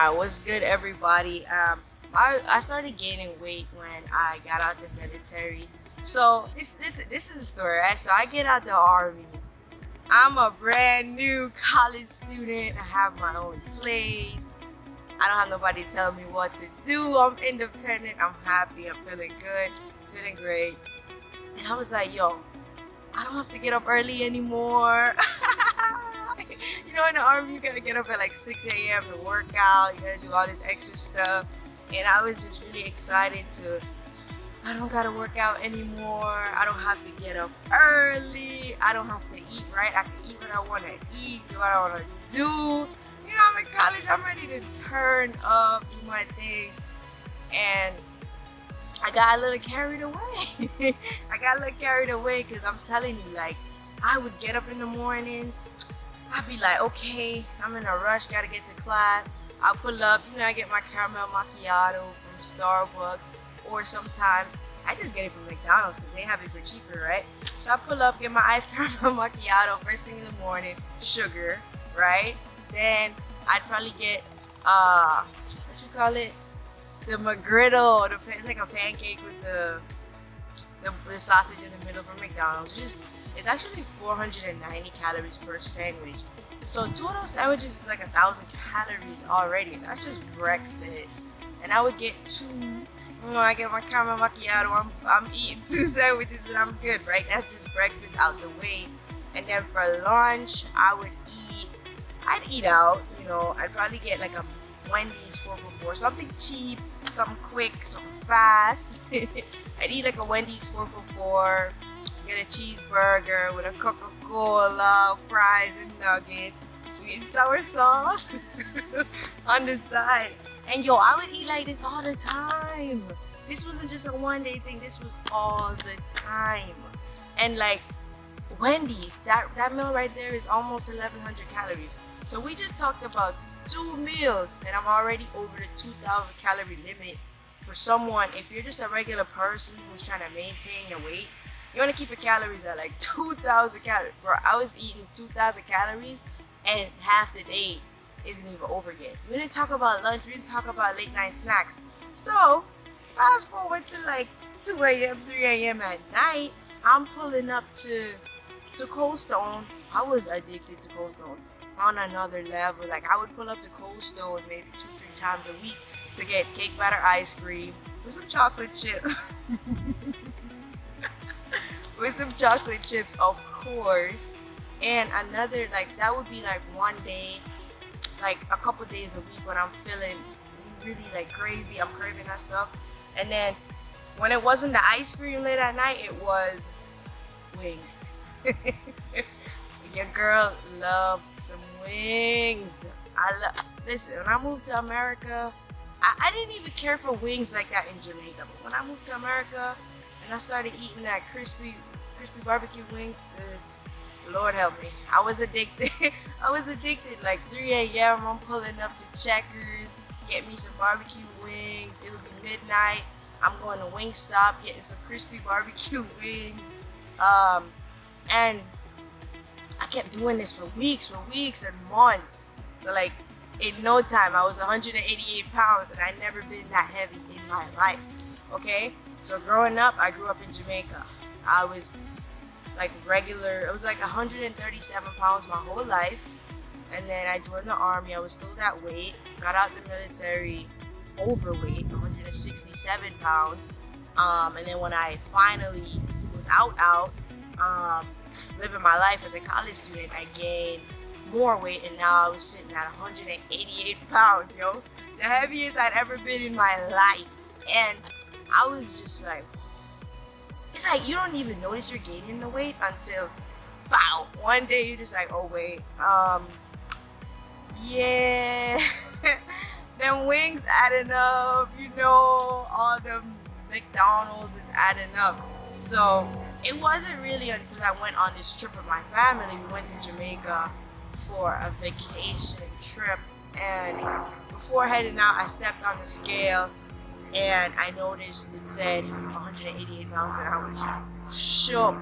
What's good, everybody? I started gaining weight when I got out the military. So this is the story, right? So I get out the army. I'm a brand new college student. I have my own place. I don't have nobody telling me what to do. I'm independent. I'm happy. I'm feeling good. Feeling great. And I was like, yo, I don't have to get up early anymore. You know, in the army, you gotta get up at like 6 a.m. to work out. You gotta do all this extra stuff. And I was just really excited I don't gotta work out anymore. I don't have to get up early. I don't have to eat right. I can eat what I wanna eat, do what I wanna do. You know, I'm in college. I'm ready to turn up, do my thing. And I got a little carried away. Because I'm telling you, like, I would get up in the mornings. I'd be like, okay, I'm in a rush, gotta get to class. I'll pull up, I get my caramel macchiato from Starbucks, or sometimes I just get it from McDonald's because they have it for cheaper, right? So I pull up, get my iced caramel macchiato first thing in the morning, sugar, right? Then I'd probably get, the McGriddle. It's like a pancake with the sausage in the middle from McDonald's. It's actually 490 calories per sandwich. So 2 of those sandwiches is like 1,000 calories already. That's just breakfast. And I would get 2. I get my caramel macchiato. I'm eating 2 sandwiches and I'm good, right? That's just breakfast out the way. And then for lunch, I'd eat out. I'd probably get like a Wendy's 4 for 4, something cheap, something quick, something fast. I'd eat like a Wendy's 4 for 4. Get a cheeseburger with a Coca-Cola, fries and nuggets, sweet and sour sauce on the side. And yo, I would eat like this all the time. This wasn't just a one-day thing. This was all the time. And like Wendy's, that meal right there is almost 1,100 calories. So we just talked about 2 meals, and I'm already over the 2,000 calorie limit. For someone, if you're just a regular person who's trying to maintain your weight, you want to keep your calories at like 2,000 calories. Bro, I was eating 2,000 calories and half the day isn't even over yet. We didn't talk about lunch. We didn't talk about late night snacks. So, fast forward to like 2 a.m., 3 a.m. at night, I'm pulling up to Cold Stone. I was addicted to Cold Stone on another level. Like, I would pull up to Cold Stone maybe 2-3 times a week to get cake batter ice cream with some chocolate chip. With some chocolate chips, of course. And another, like, that would be like one day, like a couple days a week when I'm feeling really like crazy. I'm craving that stuff. And then when it wasn't the ice cream late at night, it was wings. Your girl loved some wings. Listen, when I moved to America, I didn't even care for wings like that in Jamaica. But when I moved to America and I started eating that crispy barbecue wings, Lord help me. I was addicted. Like 3 a.m. I'm pulling up to Checkers, get me some barbecue wings. It'll be midnight. I'm going to Wingstop, getting some crispy barbecue wings. And I kept doing this for weeks and months. So like in no time, I was 188 pounds and I'd never been that heavy in my life. Okay? So growing up, I grew up in Jamaica. I was like regular, it was like 137 pounds my whole life. And then I joined the army. I was still that weight. Got out the military overweight, 167 pounds. And then when I finally was out, living my life as a college student, I gained more weight, and now I was sitting at 188 pounds, yo. The heaviest I'd ever been in my life. And I was just like, it's like you don't even notice you're gaining the weight until, wow, one day you're just like, oh wait, yeah, them wings adding up, all the McDonald's is adding up. So it wasn't really until I went on this trip with my family. We went to Jamaica for a vacation trip, and before heading out, I stepped on the scale and I noticed it said 188 pounds, and I was shook.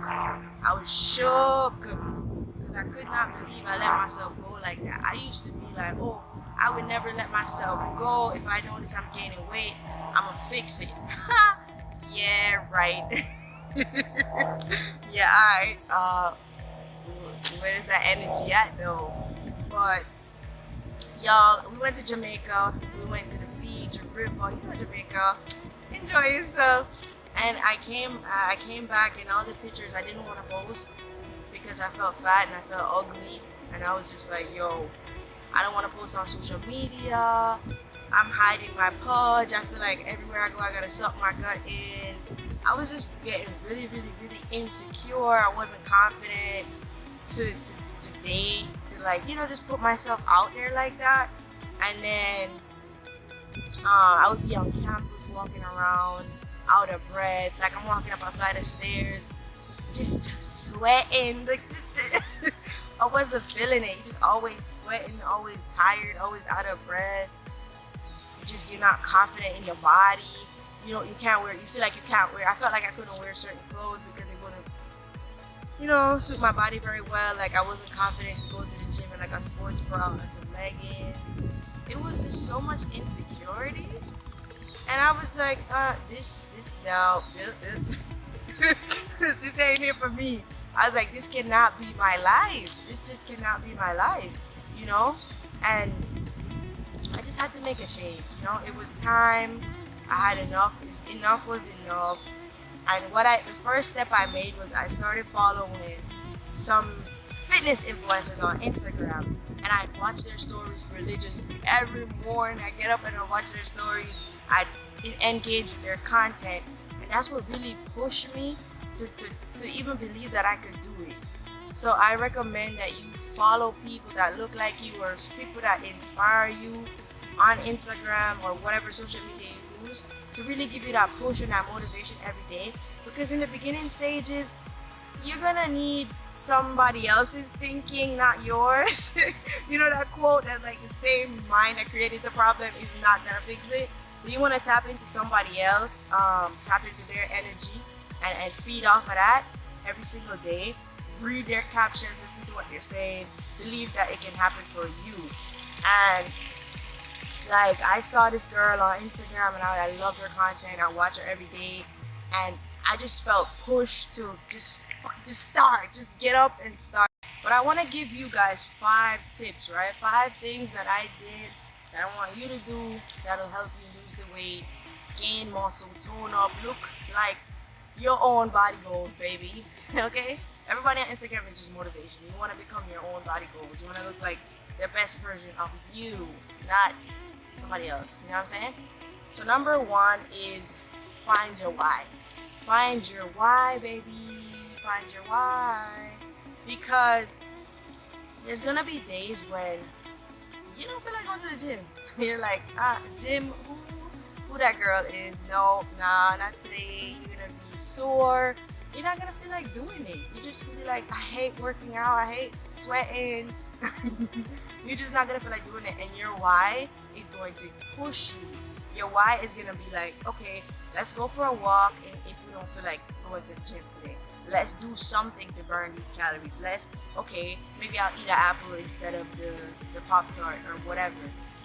Because I could not believe I let myself go like that. I used to be like, oh, I would never let myself go. If I notice I'm gaining weight, I'm gonna fix it. Yeah, right. Yeah, alright. Where's that energy at though? But y'all, we went to Jamaica. We went to the beach, a river. You know Jamaica. Enjoy yourself. And I came back, and all the pictures I didn't want to post because I felt fat and I felt ugly, and I was just like, yo, I don't want to post on social media. I'm hiding my pudge. I feel like everywhere I go, I gotta suck my gut in. I was just getting really, really, really insecure. I wasn't confident to date, to like, you know, just put myself out there like that. And then I would be on campus walking around out of breath, like I'm walking up a flight of stairs, just sweating. Like I wasn't feeling it. You're just always sweating, always tired, always out of breath. You're not confident in your body. You know, you feel like you can't wear. I felt like I couldn't wear certain clothes because it wouldn't, you know, suit my body very well. Like I wasn't confident to go to the gym in like a sports bra and some leggings. It was just so much insecurity. And I was like, this now, this ain't it for me. I was like, this cannot be my life. This just cannot be my life, you know? And I just had to make a change, you know? It was time. I had enough. Enough was enough. And the first step I made was I started following some fitness influencers on Instagram. And I watch their stories religiously. Every morning I get up and I watch their stories. I engage with their content. And that's what really pushed me to even believe that I could do it. So I recommend that you follow people that look like you, or people that inspire you on Instagram or whatever social media you use, to really give you that push and that motivation every day. Because in the beginning stages, you're gonna need somebody else's thinking, not yours. You know that quote that like the same mind that created the problem is not gonna fix it. So you want to tap into somebody else, tap into their energy, and feed off of that every single day. Read their captions, listen to what they're saying, believe that it can happen for you. And like, I saw this girl on Instagram and I loved her content. I watch her every day, and I just felt pushed to just start, just get up and start. But I want to give you guys 5 tips, right? 5 things that I did that I want you to do that'll help you lose the weight, gain muscle, tone up, look like your own body goals, baby. Okay? Everybody on Instagram is just motivation. You want to become your own body goals. You want to look like the best version of you, not somebody else. You know what I'm saying? So number 1 is find your why. Find your why, baby. Find your why. Because there's gonna be days when you don't feel like going to the gym. You're like, gym, who that girl is? No, nah, not today. You're gonna be sore. You're not gonna feel like doing it. You're just gonna be like, I hate working out. I hate sweating. You're just not gonna feel like doing it. And your why is going to push you. Your why is gonna be like, okay, let's go for a walk. And if we don't feel like going to the gym today, let's do something to burn these calories. Okay, maybe I'll eat an apple instead of the Pop-Tart or whatever.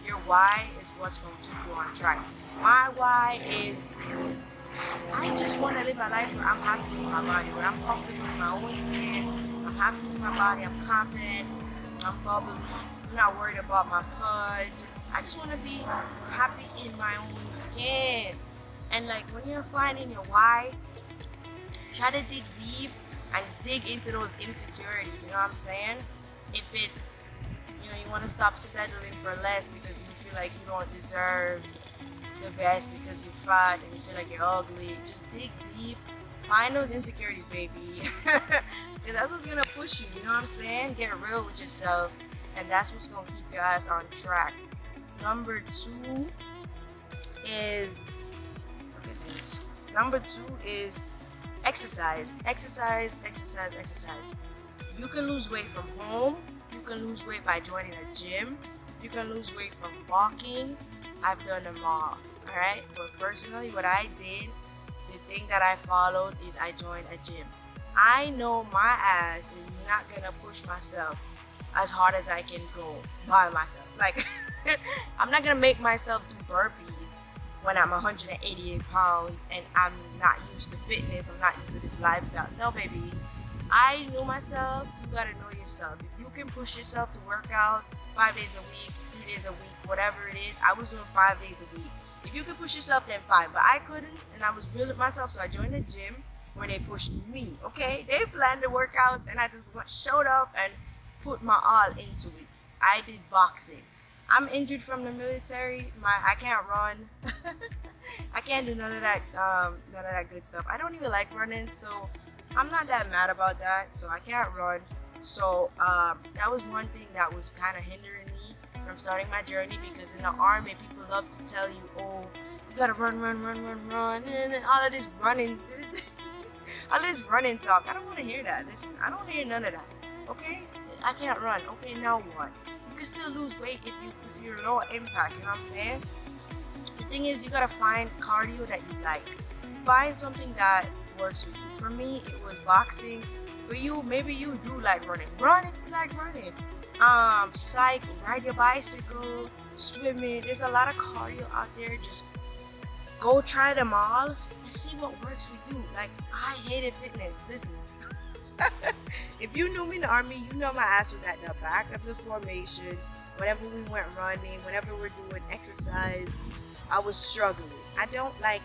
Your why is what's going to keep you on track. My why is I just want to live a life where I'm happy with my body, where I'm comfortable in my own skin. I'm happy with my body. I'm confident. I'm bubbly. I'm not worried about my pudge. I just want to be happy in my own skin. And like, when you're finding your why, try to dig deep and dig into those insecurities. You know what I'm saying? If it's, you want to stop settling for less because you feel like you don't deserve the best because you're fat and you feel like you're ugly, just dig deep. Find those insecurities, baby. Because that's what's going to push you. You know what I'm saying? Get real with yourself. And that's what's going to keep your ass on track. Number 2 is, look at this. Number 2 is exercise. Exercise. You can lose weight from home. You can lose weight by joining a gym. You can lose weight from walking. I've done them all. Alright? But personally, what I did, the thing that I followed is I joined a gym. I know my ass is not gonna push myself as hard as I can go by myself. Like, I'm not gonna make myself do burpees when I'm 188 pounds and I'm not used to fitness, I'm not used to this lifestyle. No, baby. I know myself, you gotta know yourself. If you can push yourself to work out 5 days a week, 3 days a week, whatever it is, I was doing 5 days a week. If you can push yourself, then fine. But I couldn't, and I was real with myself, so I joined a gym where they pushed me, okay? They planned the workouts, and I just showed up and put my all into it. I did boxing. I'm injured from the military. I can't run. I can't do none of that good stuff. I don't even like running, so I'm not that mad about that. So I can't run. So that was one thing that was kind of hindering me from starting my journey, because in the army, people love to tell you, oh, you gotta run, and all of this running, all this running talk. I don't want to hear that. Listen, I don't hear none of that. Okay, I can't run. Okay, now what? You can still lose weight if you're low impact. You know what I'm saying? The thing is, you gotta find cardio that you like. Find something that works for you. For me, it was boxing. For you, maybe you do like running. Run if you like running. Cycle, ride your bicycle, swimming. There's a lot of cardio out there. Just go try them all and see what works for you. Like, I hated fitness. Listen, if you knew me in the army, you know my ass was at the back of the formation. Whenever we went running, whenever we're doing exercise, I was struggling. I didn't like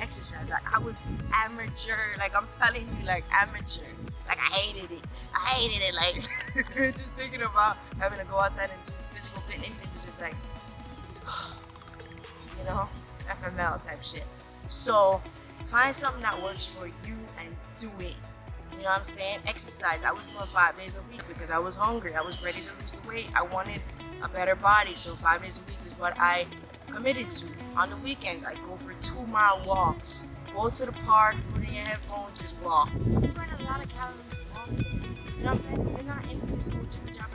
exercise. Like, I was amateur. Like, I'm telling you, like, amateur. Like, I hated it. Like, just thinking about having to go outside and do physical fitness, it was just like, you know, FML type shit. So, find something that works for you and do it. You know what I'm saying? Exercise. I was doing 5 days a week because I was hungry. I was ready to lose the weight. I wanted a better body. So 5 days a week is what I committed to. On the weekends, I go for 2-mile walks. Go to the park, put in your headphones, just walk. You burn a lot of calories walking. You know what I'm saying? You're not into this whole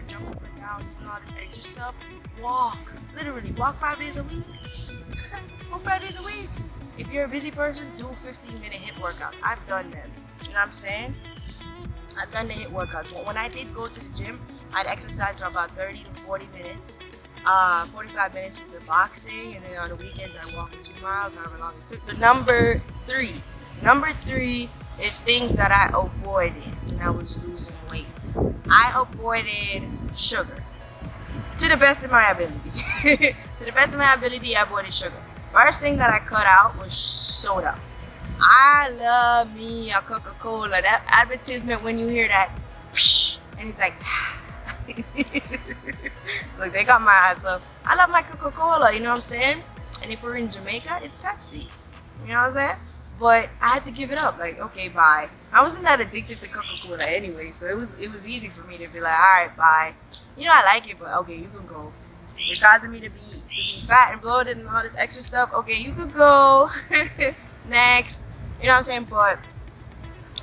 jump up and down, doing all this extra stuff. Walk. Literally, walk 5 days a week. Walk 5 days a week. If you're a busy person, do 15-minute HIIT workouts. I've done them. You know what I'm saying? I've done the HIIT workouts. But when I did go to the gym, I'd exercise for about 30 to 40 minutes. 45 minutes with the boxing, and then on the weekends I walk 2 miles, however long it took. But number three is things that I avoided when I was losing weight. I avoided sugar to the best of my ability. To the best of my ability, I avoided sugar. First thing that I cut out was soda. I love me a Coca-Cola. That advertisement, when you hear that, and it's like, look, they got my eyes love. I love my Coca-Cola, you know what I'm saying? And if we're in Jamaica, it's Pepsi. You know what I'm saying? But I had to give it up. Like, okay, bye. I wasn't that addicted to Coca-Cola anyway, so it was easy for me to be like, all right, bye. You know, I like it, but okay, you can go. You're causing me to be fat and bloated and all this extra stuff. Okay, you could go. Next. You know what I'm saying? But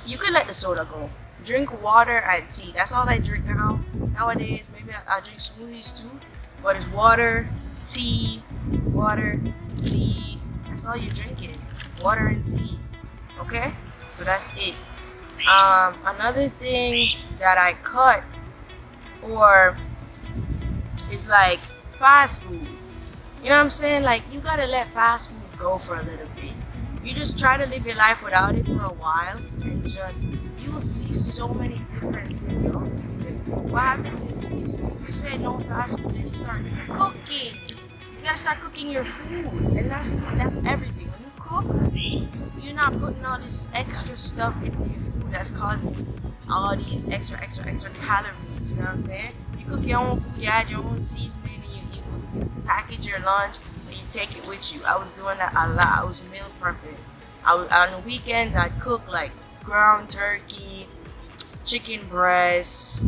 you could let the soda go. Drink water and tea. That's all I drink now. Nowadays, maybe I drink smoothies too. But it's water, tea. That's all you're drinking. Water and tea. Okay? So that's it. Another thing that I cut or is like fast food. You know what I'm saying? Like, you gotta let fast food go for a little bit. You just try to live your life without it for a while, and just, you'll see so many differences, you know? Because what happens is, if you say no fast food, then you start cooking. You gotta start cooking your food, and that's everything. When you cook, you're not putting all this extra stuff into your food that's causing all these extra calories. You know what I'm saying? You cook your own food, you add your own seasoning, and you package your lunch, and you take it with you. I was doing that a lot. I was meal prepping. On the weekends, I'd cook like ground turkey, chicken breast,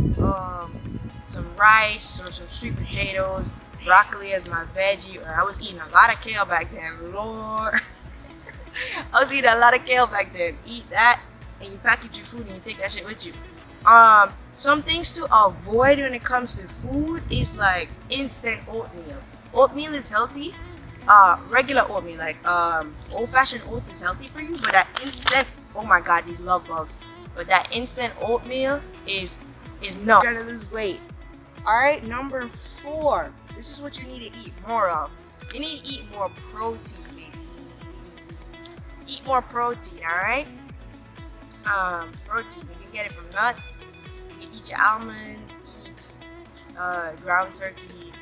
some rice or some sweet potatoes, broccoli as my veggie. Or I was eating a lot of kale back then. Lord, I was eating a lot of kale back then. Eat that, and you package your food and you take that shit with you. Some things to avoid when it comes to food is like instant oatmeal. Oatmeal is healthy. Regular oatmeal, like old-fashioned oats, is healthy for you, but that instant, oh my god, these love bugs. But that instant oatmeal is no. You're gonna lose weight. All right, number 4. This is what you need to eat more of. You need to eat more protein, baby. Eat more protein, alright? Protein. You can get it from nuts. You can eat your almonds, eat ground turkey,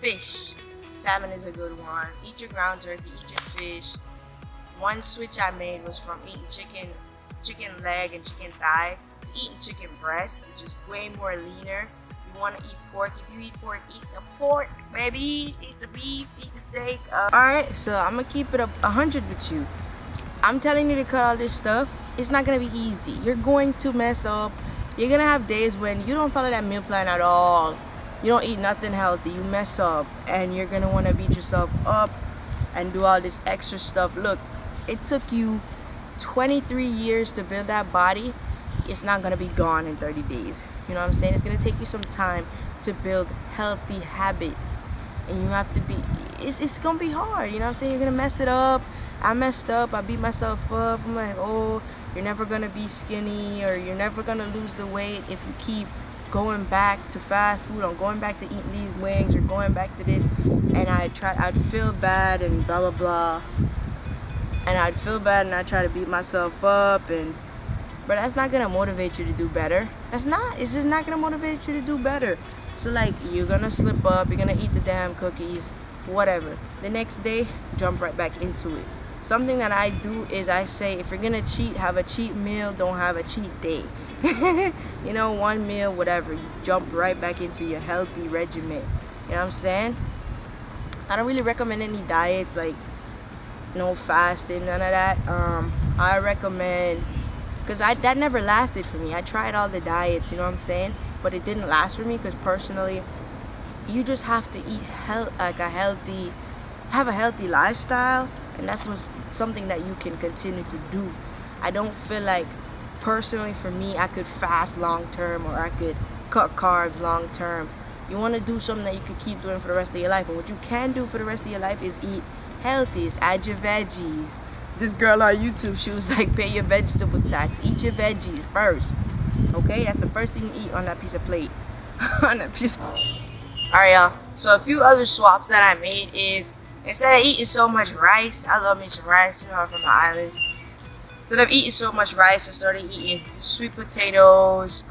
fish. Salmon is a good one. Eat your ground turkey, eat your fish. One switch I made was from eating chicken leg and chicken thigh to eating chicken breast, which is way more leaner. You want to eat pork. If you eat pork, eat the pork, baby. Eat the beef, eat the steak. Alright, so I'm going to keep it 100 with you. I'm telling you to cut all this stuff. It's not going to be easy. You're going to mess up. You're going to have days when you don't follow that meal plan at all. You don't eat nothing healthy. You mess up. And you're going to want to beat yourself up and do all this extra stuff. Look, it took you 23 years to build that body. It's not going to be gone in 30 days. You know what I'm saying? It's going to take you some time to build healthy habits. And you have to be, it's going to be hard. You know what I'm saying? You're going to mess it up. I messed up. I beat myself up. I'm like, oh, you're never going to be skinny, or you're never going to lose the weight if you keep going back to fast food, or going back to eating these wings, or going back to this. And I'd feel bad and blah, blah, blah. And I'd feel bad and I'd try to beat myself up, but that's not gonna motivate you to do better. It's just not gonna motivate you to do better. So like, you're gonna slip up, you're gonna eat the damn cookies, whatever. The next day, jump right back into it. Something that I do is I say, if you're gonna cheat, have a cheat meal, don't have a cheat day. You know, one meal, whatever. You jump right back into your healthy regimen. You know what I'm saying? I don't really recommend any diets, like no fasting, none of that. I recommend, because that never lasted for me. I tried all the diets, you know what I'm saying, but it didn't last for me, because personally, you just have to eat have a healthy lifestyle, and that's something that you can continue to do. I don't feel like, personally for me, I could fast long term, or I could cut carbs long term. You want to do something that you could keep doing for the rest of your life, and what you can do for the rest of your life is eat healthy. Is add your veggies. This girl on YouTube, she was like, pay your vegetable tax. Eat your veggies first. Okay, that's the first thing you eat on that piece of plate. On that piece of... Alright, y'all. So a few other swaps that I made is, instead of eating so much rice, I love me some rice, you know, I'm from the islands. Instead of eating so much rice, I started eating sweet potatoes,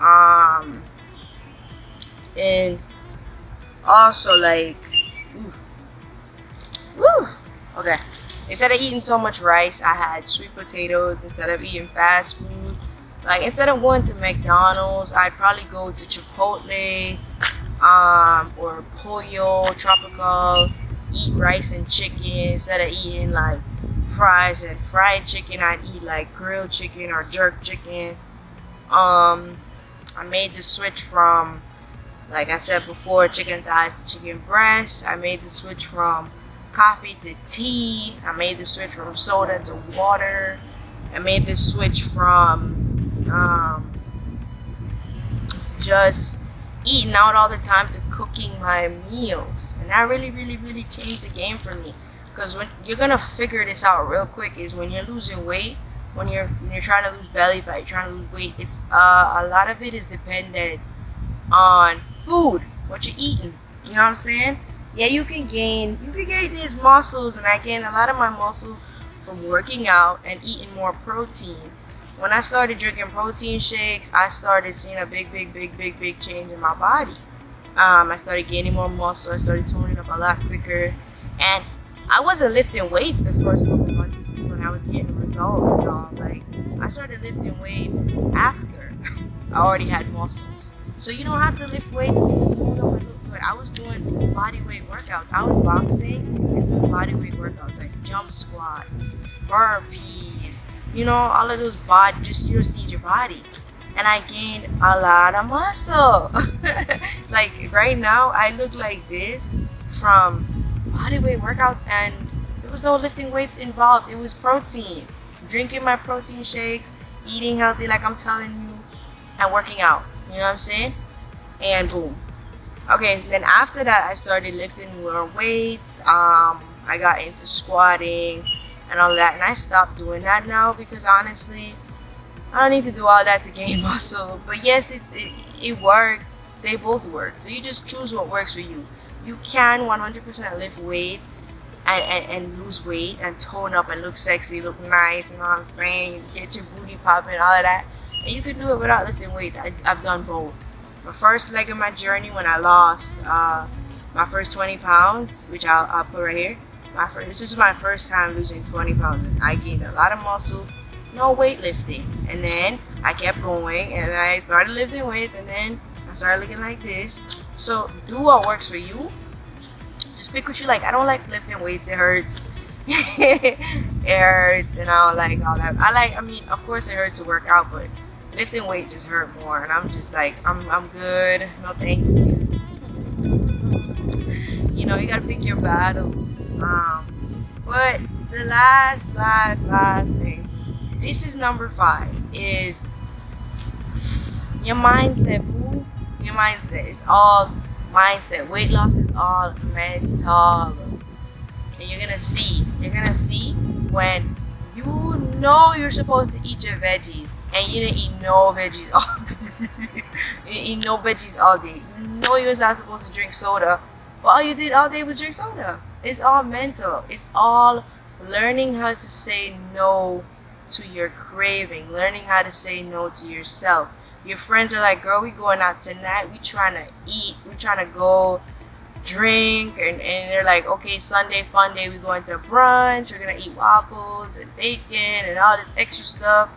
and also like, okay. Instead of eating so much rice, I had sweet potatoes. Instead of eating fast food, like instead of going to McDonald's, I'd probably go to Chipotle, or Pollo Tropical, eat rice and chicken. Instead of eating like fries and fried chicken, I'd eat like grilled chicken or jerk chicken. I made the switch from, like I said before, chicken thighs to chicken breasts. I made the switch from coffee to tea. I made the switch from soda to water. I made the switch from just eating out all the time to cooking my meals. And that really, really, really changed the game for me. Because when you're gonna figure this out real quick is when you're losing weight, when you're trying to lose belly fat, you're trying to lose weight, it's a lot of it is dependent on food, what you're eating. You know what I'm saying? Yeah, you can gain these muscles, and I gained a lot of my muscle from working out and eating more protein. When I started drinking protein shakes, I started seeing a big change in my body. I started gaining more muscle, I started toning up a lot quicker, and I wasn't lifting weights the first couple months when I was getting results, y'all. Like, I started lifting weights after I already had muscles. So you don't have to lift weights to look good. I was doing body weight workouts. I was boxing and doing body weight workouts like jump squats, burpees, you know, all of those just you see your body. And I gained a lot of muscle. Like right now, I look like this from body weight workouts, and there was no lifting weights involved. It was protein, drinking my protein shakes, eating healthy like I'm telling you, and working out. You know what I'm saying? And boom. Okay, then after that, I started lifting more weights. I got into squatting and all that, and I stopped doing that now because honestly, I don't need to do all that to gain muscle. But yes, it works. They both work. So you just choose what works for you. You can 100% lift weights and lose weight and tone up and look sexy, look nice, you know what I'm saying? Get your booty popping, all of that. And you can do it without lifting weights. I've done both. My first leg of my journey, when I lost my first 20 pounds, which I'll put right here. This is my first time losing 20 pounds, and I gained a lot of muscle, no weightlifting. And then I kept going, and I started lifting weights, and then I started looking like this. So do what works for you. Just pick what you like. I don't like lifting weights. It hurts. It hurts, and I don't like all that. I mean, of course it hurts to work out, but lifting weight just hurt more. And I'm just like, I'm good. No thank you. You know, you gotta pick your battles. But the last thing, this is number 5, is your mindset, boo. Your mindset. It's all mindset. Weight loss is all mental. And you're gonna see when you know you're supposed to eat your veggies and you didn't eat no veggies all day. You didn't eat no veggies all day. You know you're not supposed to drink soda, but all you did all day was drink soda. It's all mental. It's all learning how to say no to your craving, learning how to say no to yourself. Your friends are like, girl, we going out tonight, we trying to eat, we trying to go drink, and they're like, okay, Sunday fun day, we going to brunch, we're gonna eat waffles and bacon and all this extra stuff,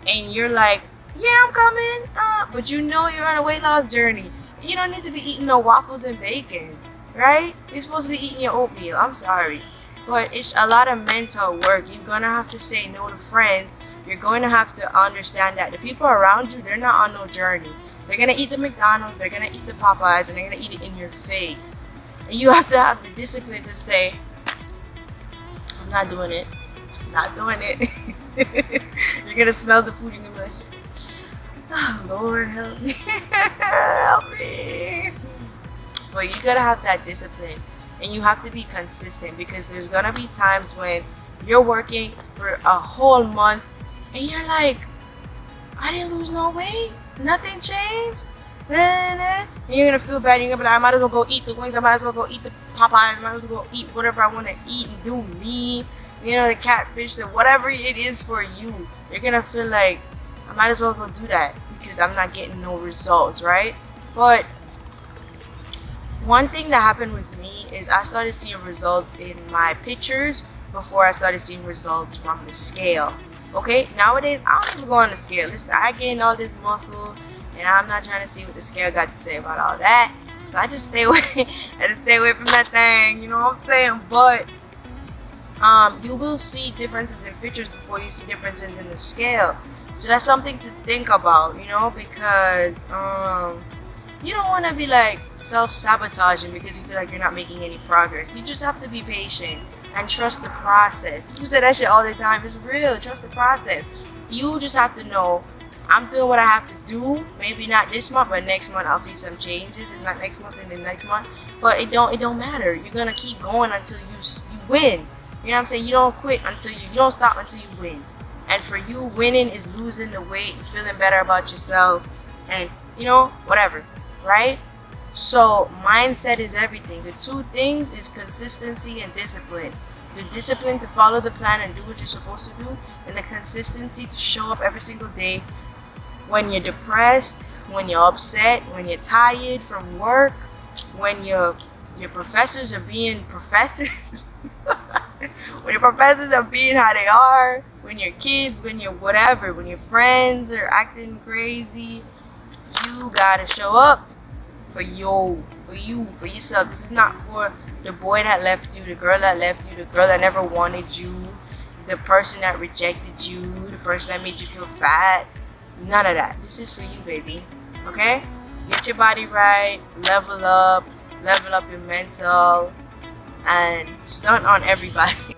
and you're like, yeah, I'm coming, but you know you're on a weight loss journey. You don't need to be eating no waffles and bacon, right? You're supposed to be eating your oatmeal. I'm sorry, but it's a lot of mental work. You're gonna have to say no to friends. You're going to have to understand that the people around you, they're not on no journey. They're gonna eat the McDonald's, they're gonna eat the Popeyes, and they're gonna eat it in your face. And you have to have the discipline to say, I'm not doing it. I'm not doing it. You're gonna smell the food and you're gonna be like, oh, Lord, help me. Help me. But you gotta have that discipline, and you have to be consistent, because there's gonna be times when you're working for a whole month and you're like, I didn't lose no weight, nothing changed. And you're gonna feel bad. You're gonna be like, I might as well go eat the wings, I might as well go eat the Popeyes, I might as well go eat whatever I want to eat and do me, you know, the catfish, the whatever it is for you. You're gonna feel like, I might as well go do that because I'm not getting no results, right? But one thing that happened with me is I started seeing results in my pictures before I started seeing results from the scale. Okay, nowadays I don't even go on the scale. Listen, I gain all this muscle, and I'm not trying to see what the scale got to say about all that. So I just stay away. I just stay away from that thing. You know what I'm saying? But you will see differences in pictures before you see differences in the scale. So that's something to think about, you know, because you don't want to be like self-sabotaging because you feel like you're not making any progress. You just have to be patient and trust the process. People say that shit all the time. It's real. Trust the process. You just have to know, I'm doing what I have to do. Maybe not this month, but next month I'll see some changes. If not next month, and then next month. But it don't matter. You're gonna keep going until you win. You know what I'm saying? You don't quit until you don't stop until you win. And for you, winning is losing the weight, feeling better about yourself, and you know, whatever, right? So mindset is everything. The two things is consistency and discipline. The discipline to follow the plan and do what you're supposed to do, and the consistency to show up every single day when you're depressed, when you're upset, when you're tired from work, when your professors are being professors, when your professors are being how they are, when your kids, when your whatever, when your friends are acting crazy, you gotta show up for you, for yourself. This is not for the boy that left you, the girl that left you, the girl that never wanted you, the person that rejected you, the person that made you feel fat. None of that. This is for you, baby. Okay? Get your body right, level up your mental, and stunt on everybody.